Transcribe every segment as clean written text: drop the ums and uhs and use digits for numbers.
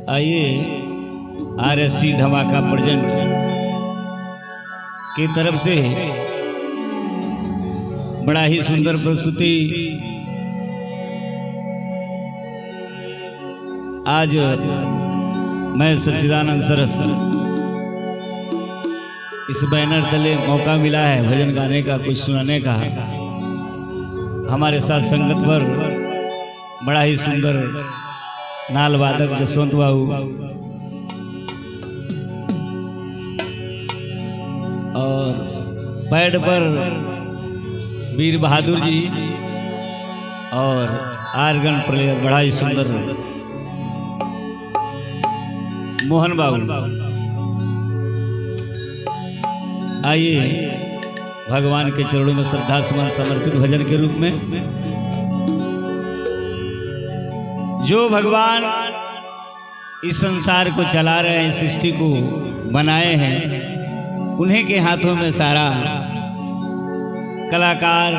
आइए RSC धमाका present की तरफ से बड़ा ही सुंदर प्रस्तुति आज मैं सच्चिदानंद सरस इस बैनर तले मौका मिला है भजन गाने का, कुछ सुनाने का। हमारे साथ संगत पर बड़ा ही सुंदर नाल वादक जसवंत बाबू और पैड पर वीर बहादुर जी और आर्गन प्लेयर बड़ा ही सुंदर मोहन बाबू। आइए भगवान के चरणों में श्रद्धा सुमन समर्पित भजन के रूप में। जो भगवान इस संसार को चला रहे हैं, सृष्टि को बनाए हैं, उन्हीं के हाथों में सारा कलाकार,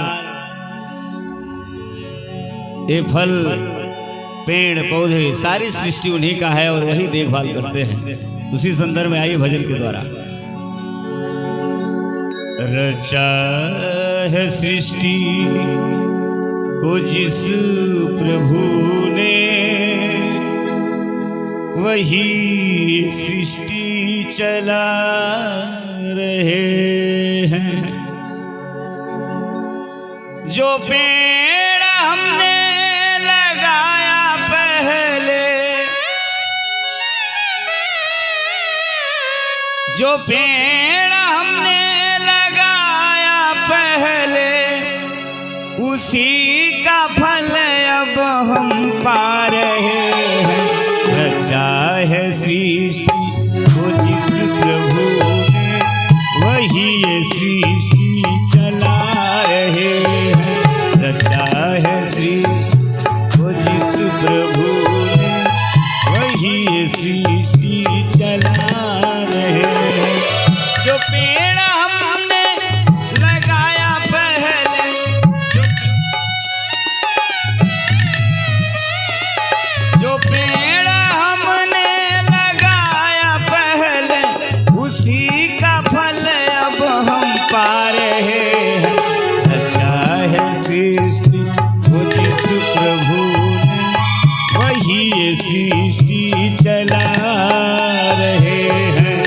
ये फल पेड़ पौधे सारी सृष्टि उन्हीं का है और वही देखभाल करते हैं। उसी संदर्भ में आइए भजन के द्वारा। रचा है सृष्टि को जिस प्रभु ने, वही सृष्टि चला रहे हैं। जो पेड़ हमने लगाया पहले, जो पेड़ हमने उसी का फल अब हम पा रहे हैं। रचा है सृष्टि को जिस प्रभु ने, वही ये सृष्टि चला रहे हैं। रचा है सृष्टि को जिस प्रभु ने, वही ये सृष्टि चला रहे हैं। जो पेड़ हमने लगाया पहले, जो पेड़ हमने लगाया पहले, उसी का फल अब हम पा रहे हैं। अच्छा है सृष्टि वो जिस प्रभु ने, वही ये सृष्टि चला रहे हैं।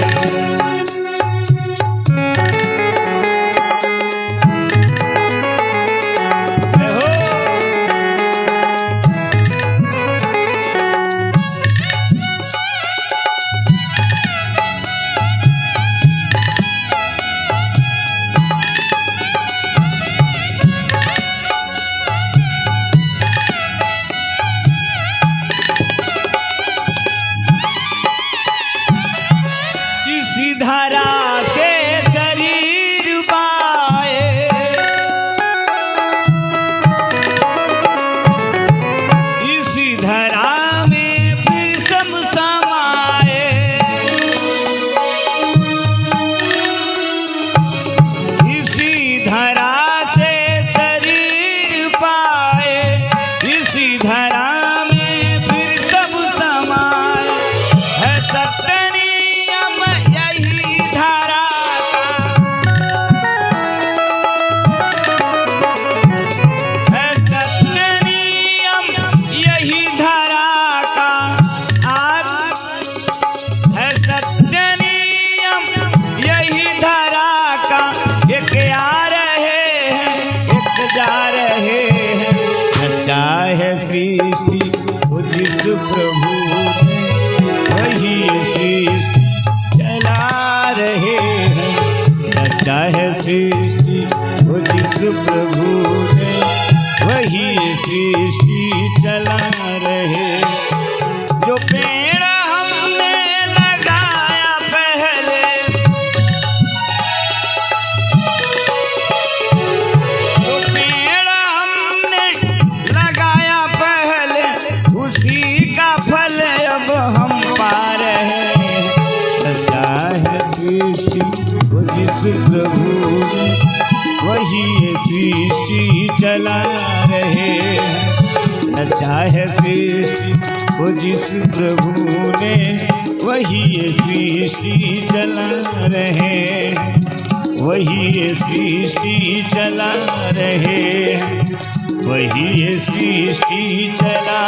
है सृष्टि वो जिस प्रभु ने, वही सृष्टि चला रहे हैं। अच्छा है सृष्टि वो जिस प्रभु ने, वही सृष्टि चला रहे। जो पेड़ हमने लगाया पहले, जो पेड़ हमने लगाया पहले, उसी का फल अब हम पा रहे हैं। सच्चा है सृष्टि वो जिस प्रभु ने, वही सृष्टि चला रहे हैं। अच्छा है सृष्टि वो जिस प्रभु ने वही ये सृष्टि चला रहे, वही ये सृष्टि चला रहे, वही ये सृष्टि चला